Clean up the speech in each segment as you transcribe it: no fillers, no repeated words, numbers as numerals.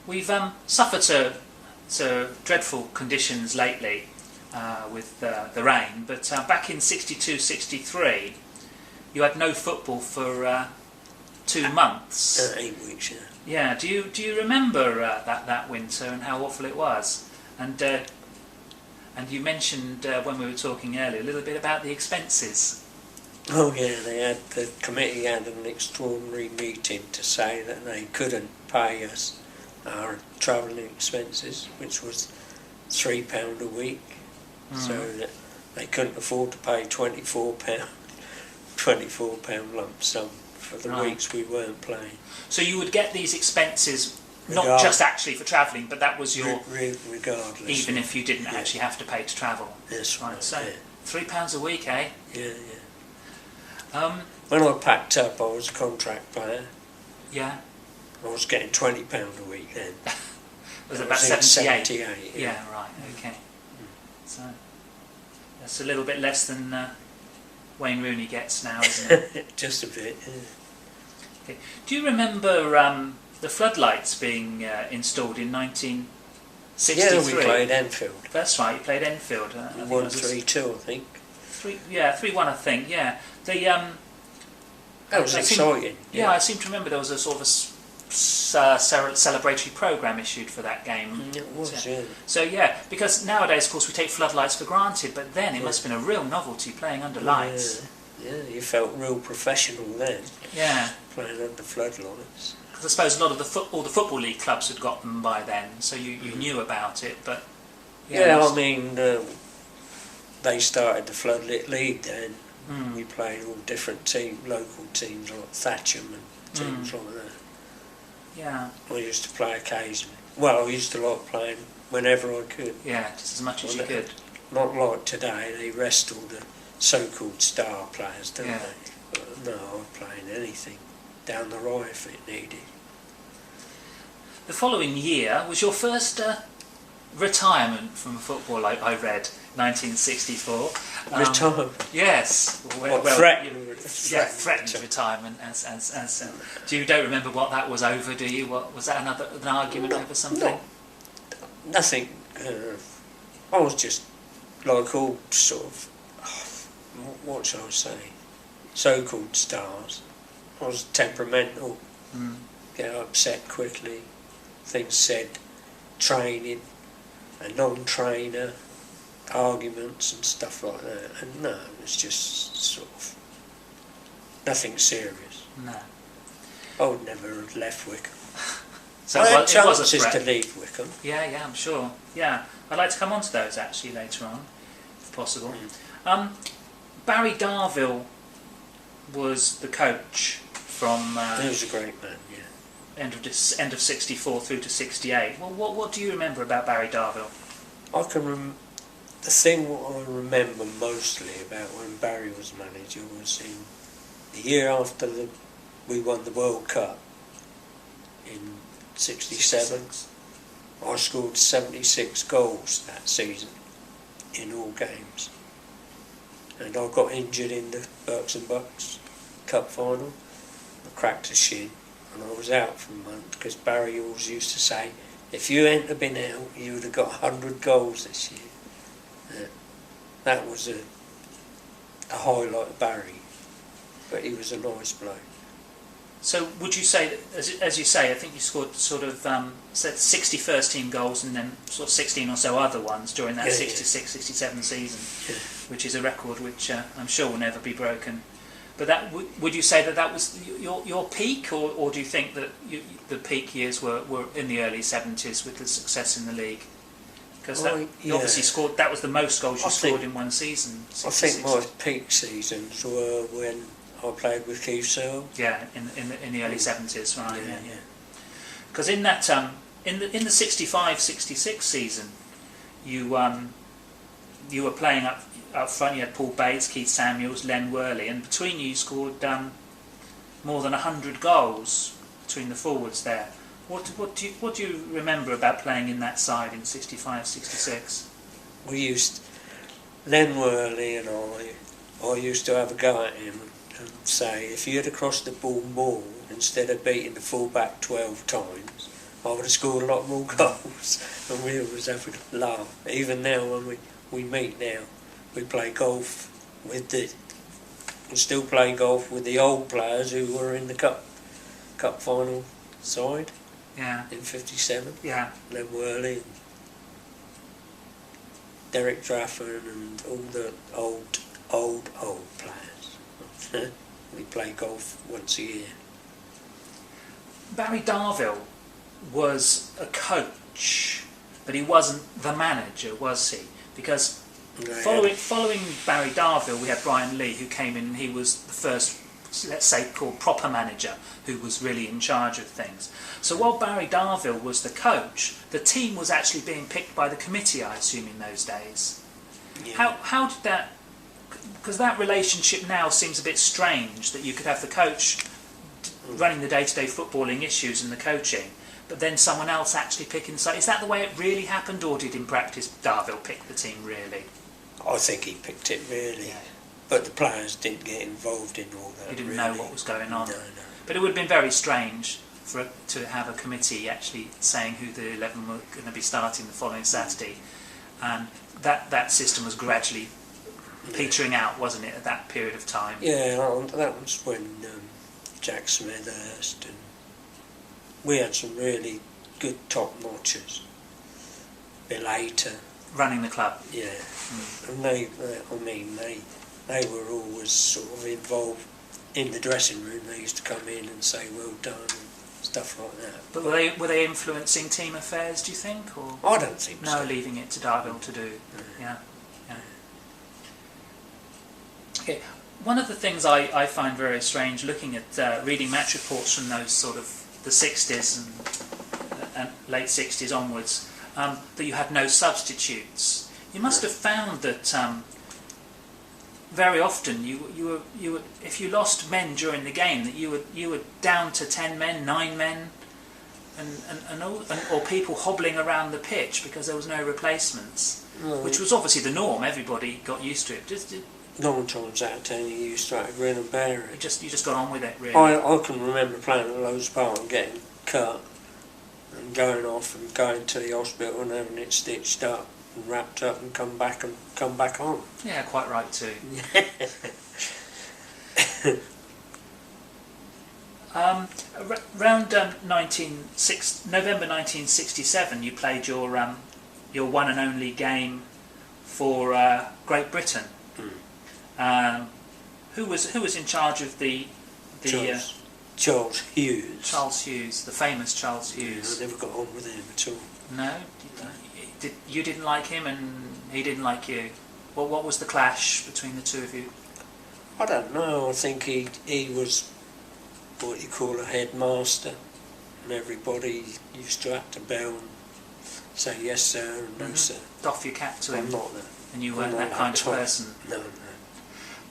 We've suffered to dreadful conditions lately with the rain, but back in 62-63 you had no football for 2 months. 8 weeks, yeah. Yeah. Do you remember that winter and how awful it was? And you mentioned when we were talking earlier a little bit about the expenses. Oh yeah, the committee had an extraordinary meeting to say that they couldn't pay us our travelling expenses, which was £3 a week, so that they couldn't afford to pay £24 lump sum for the weeks we weren't playing. So you would get these expenses not just actually for travelling, but that was your regardless, even if you didn't actually have to pay to travel. Yes, right. So £3 a week, eh? Yeah. When I packed up, I was a contract player. Yeah. I was getting £20 a week then. Was it about 78? 78, yeah, right, okay. So that's a little bit less than Wayne Rooney gets now, isn't it? Just a bit, yeah. Okay. Do you remember the floodlights being installed in 1963? Yeah, we played Enfield. That's right, you played Enfield. We won 3-2, I think. 3-1, I think, yeah. That was exciting. I seem to remember there was a sort of a celebratory programme issued for that game. It was, yeah. So yeah, because nowadays, of course, we take floodlights for granted, but then it must have been a real novelty playing under lights. Yeah, you felt real professional then. Yeah. Playing under floodlights. Because I suppose a lot of all the football league clubs had got them by then, so you knew about it, but... Yeah, I mean, they started the Floodlit League then. We played all different local teams like Thatcham and teams like that. Yeah. I used to play occasionally. Well, I used to like playing whenever I could. Yeah, just as much as you could. Not like today, they rest all the so-called star players, don't they? But no, I'd play in anything, down the right if it needed. The following year was your first retirement from football, I read, 1964. Retirement? Yes. Threatened retirement. You don't remember what that was over, do you? Was that an argument over something? Nothing. I was just like all sort of, what shall I say, so-called stars. I was temperamental, get upset quickly, things said, training, a non-trainer, arguments and stuff like that, and no, it was just sort of nothing serious. No. I would never have left Wycombe. So I had it was a chances threat to leave Wycombe. Yeah, I'm sure. Yeah, I'd like to come on to those actually later on, if possible. Barry Darvill was the coach from... he was a great man, yeah. End of 64 through to 68. Well, what do you remember about Barry Darvill? I can the thing what I remember mostly about when Barry was manager was in the year after we won the World Cup in 67. I scored 76 goals that season in all games, and I got injured in the Berks and Bucks Cup final. I cracked a shin and I was out for a month, because Barry always used to say, if you hadn't have been out, you would have got 100 goals this year. That was a highlight of Barry, but he was a nice bloke. So would you say, that, as you say, I think you scored sort of 60 first team goals and then sort of 16 or so other ones during that 66-67 season, which is a record which I'm sure will never be broken. But that would you say that was your peak, or do you think that the peak years were in the early 70s with the success in the league? Because you obviously scored, that was the most goals you scored in one season. 66. I think my peak seasons were when I played with Keith Searle. Yeah, in the early 70s, right? Yeah. Because in that in the 65-66 season, you were playing up front. You had Paul Bates, Keith Samuels, Len Worley, and between you scored more than 100 goals between the forwards there. What do you remember about playing in that side in 65-66? We used, Len Worley and I used to have a go at him and say, if you had crossed the ball more, instead of beating the full-back 12 times, I would have scored a lot more goals. And we always have a laugh. Even now, when we meet now, we play golf with we still play golf with the old players who were in the cup final side. Yeah. In '57. Yeah. Len Worley, and Derek Trafford, and all the old players. We play golf once a year. Barry Darvill was a coach, but he wasn't the manager, was he? Because following Barry Darvill, we had Brian Lee, who came in, and he was the first, let's say, called proper manager, who was really in charge of things. So while Barry Darvill was the coach, the team was actually being picked by the committee, I assume, in those days. Yeah. How did that... Because that relationship now seems a bit strange, that you could have the coach running the day-to-day footballing issues and the coaching, but then someone else actually picking... So is that the way it really happened, or did in practice Darvill pick the team, really? I think he picked it, really. Yeah. But the players didn't get involved in all that. He didn't know what was going on. No. But it would have been very strange to have a committee actually saying who the 11 were going to be starting the following Saturday, and that system was gradually petering out, wasn't it, at that period of time? Yeah, that was when Jack Smithhurst, and we had some really good top-notchers. Bill Hayter. Running the club. Yeah. And they were always sort of involved in the dressing room. They used to come in and say well done and stuff like that. But were they influencing team affairs, do you think? Or I don't think so. No, leaving it to Darvill to do. Yeah. Okay. One of the things I find very strange, looking at reading match reports from those sort of the 60s and late 60s onwards, that you had no substitutes. You must have found that very often you were if you lost men during the game, that you were down to 10 men, 9 men, or people hobbling around the pitch because there was no replacements, which was obviously the norm. Everybody got used to it. 9 times out of 10 you used to have grin and bear it. You just got on with it, really. I can remember playing at Lowe's Park and getting cut and going off and going to the hospital and having it stitched up and wrapped up and come back on. Yeah, quite right too. Around November 1967, you played your one and only game for Great Britain. Who was in charge of the Charles Hughes. Charles Hughes, the famous Charles Hughes. I never got on with him at all. No, you didn't like him, and he didn't like you. What was the clash between the two of you? I don't know. I think he was what you call a headmaster, and everybody used to have to bow and say yes sir and no sir. Doff your cap to him. I'm not that. And you weren't that kind of person. No.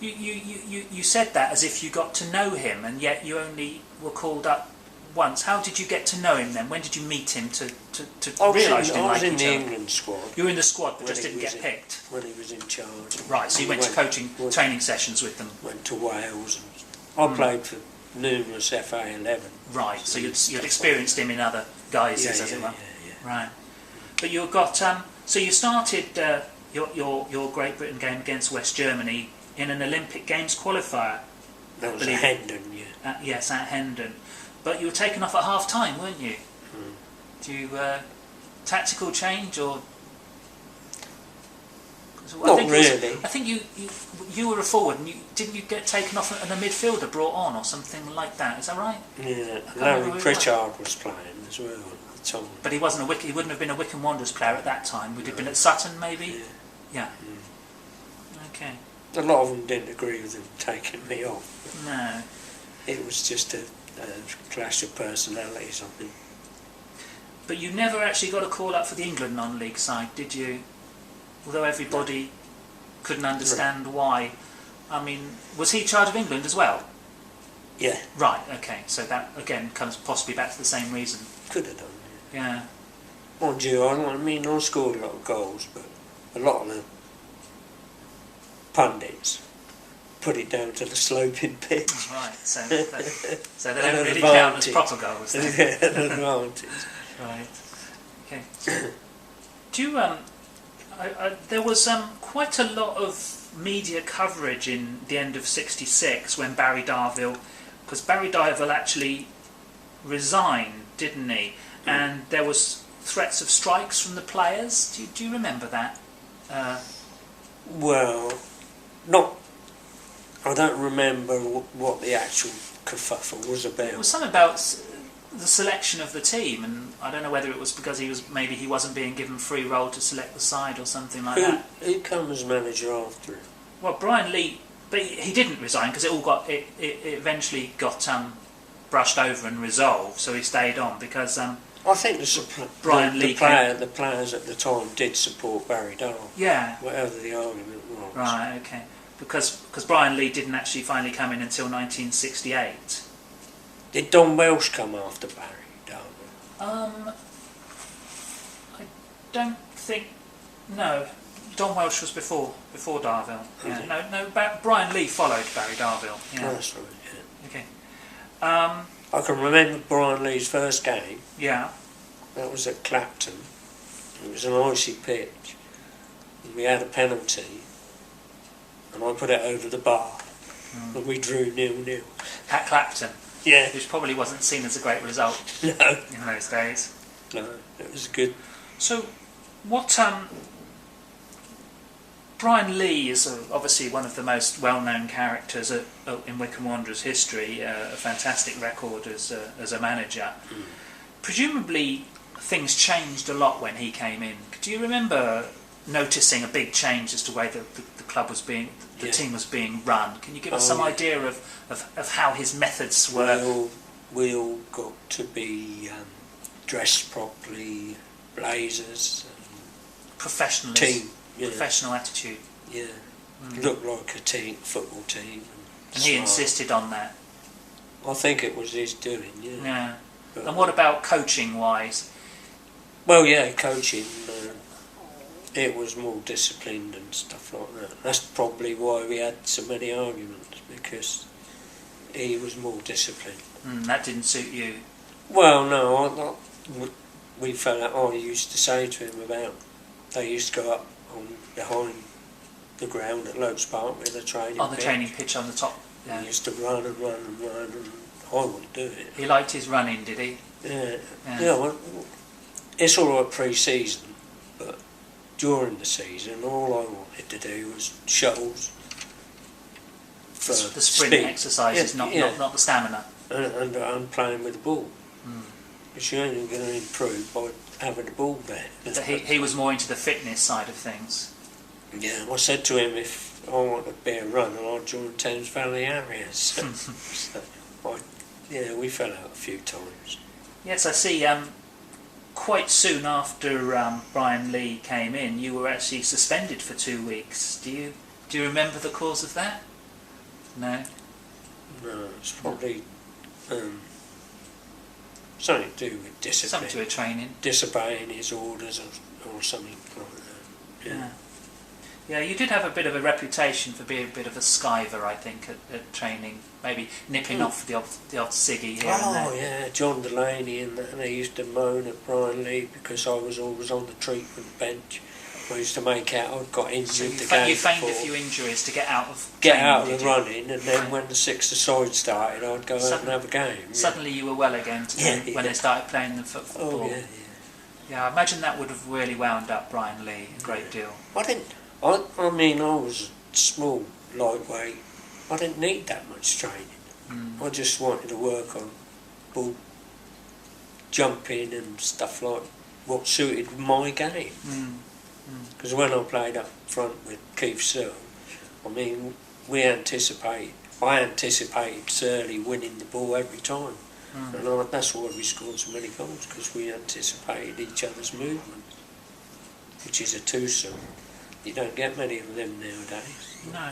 You said that as if you got to know him, and yet you only were called up once. How did you get to know him then? When did you meet him to realise you didn't like each other? I was in the England squad. You were in the squad but just didn't get picked? When he was in charge. Right, so you went to training sessions with them? Went to Wales. And I played for numerous FA 11. Right, so you'd experienced him in other guises, as it were. Yeah. Right. But you got... so you started your Great Britain game against West Germany in an Olympic Games qualifier. That was at Hendon, yeah. Yes, at Hendon. But you were taken off at half-time, weren't you? Do you... tactical change, or... Not really. I think you were a forward, and didn't you get taken off and a midfielder brought on, or something like that? Is that right? Yeah, Larry Pritchard was playing as well at the time. But he wasn't he wouldn't have been a Wycombe Wanderers player at that time. Would he have been at Sutton, maybe? Yeah. Okay. A lot of them didn't agree with him taking me off. No. It was just a clash of personalities, I think. But you never actually got a call up for the England non-league side, did you? Although everybody couldn't understand why. I mean, was he in charge of England as well? Yeah. Right, okay. So that, again, comes possibly back to the same reason. Could have done, yeah. Mind you, I scored a lot of goals, but a lot of the pundits put it down to the sloping pitch. Right, so they don't really count as proper goals then. Yeah, an advantage. Right. Okay. Do you there was quite a lot of media coverage in the end of '66 when Barry Darvill, because Barry Darvill actually resigned, didn't he? And there was threats of strikes from the players. Do you remember that? Well, I don't remember what the actual kerfuffle was about. It was something about the selection of the team, and I don't know whether it was because maybe he wasn't being given free roll to select the side or something like that. Who came as manager after him? Well, Brian Lee, but he didn't resign because it eventually got brushed over and resolved, so he stayed on because I think the players at the time did support Barry Darvill. Yeah. Whatever the argument was. Right. Okay. Because Brian Lee didn't actually finally come in until 1968. Did Don Welsh come after Barry Darvill? I don't think. No, Don Welsh was before Darvill. Yeah. No. Brian Lee followed Barry Darvill. Yeah. Oh, that's right. Yeah. Okay. I can remember Brian Lee's first game. Yeah. That was at Clapton. It was an icy pitch. And we had a penalty, and I put it over the bar, and we drew 0-0. At Clapton. Yeah. Which probably wasn't seen as a great result. No. In those days. No, it was good. So, what Brian Lee is obviously one of the most well-known characters in Wycombe Wanderers history. A fantastic record as a manager. Presumably, things changed a lot when he came in. Do you remember noticing a big change as to the way the club was being, the team was being run? Can you give us some idea of how his methods were? We all got to be dressed properly, blazers, professionalism, team, professional attitude. Yeah, looked like a football team. And he insisted on that. I think it was his doing. Yeah. But, and what about coaching wise? Well, yeah, coaching. It was more disciplined and stuff like that. That's probably why we had so many arguments, because he was more disciplined. That didn't suit you? Well, no, we fell out. I used to say to him about, they used to go up behind the ground at Lokes Park with the training pitch. Training pitch on the top. Yeah. He used to run and I wouldn't do it. He liked his running, did he? Yeah. Well, it's all right pre-season, but during the season, all I wanted to do was shuttles. For the sprint exercises, not the stamina. And playing with the ball. Because you ain't going to improve by having the ball there. But he was more into the fitness side of things. Yeah, I said to him, if I want to be a runner, I'd join Thames Valley Harriers. So, we fell out a few times. Yes, I see. Quite soon after Brian Lee came in, you were actually suspended for 2 weeks. Do you remember the cause of that? No. No, it's probably something to do with discipline. Something to do with training. Disobeying his orders or something like that. Yeah. Yeah, you did have a bit of a reputation for being a bit of a skiver, I think, at training. Maybe nipping off the odd ciggy here and there. Oh, yeah, John Delaney and they used to moan at Brian Lee because I was always on the treatment bench. I used to make out I'd got injured so the game you feigned before. A few injuries to get out of the running, and then when the six-a-side started, I'd go out and have a game. Suddenly you were well again when they started playing the football. Oh, yeah. Yeah, I imagine that would have really wound up Brian Lee a great deal. I mean, I was small, lightweight. I didn't need that much training. I just wanted to work on ball jumping and stuff like what suited my game. Because when I played up front with Keith Searle, I mean, I anticipated Searle winning the ball every time. And that's why we scored so many goals, because we anticipated each other's movements, which is a twosome. You don't get many of them nowadays. No,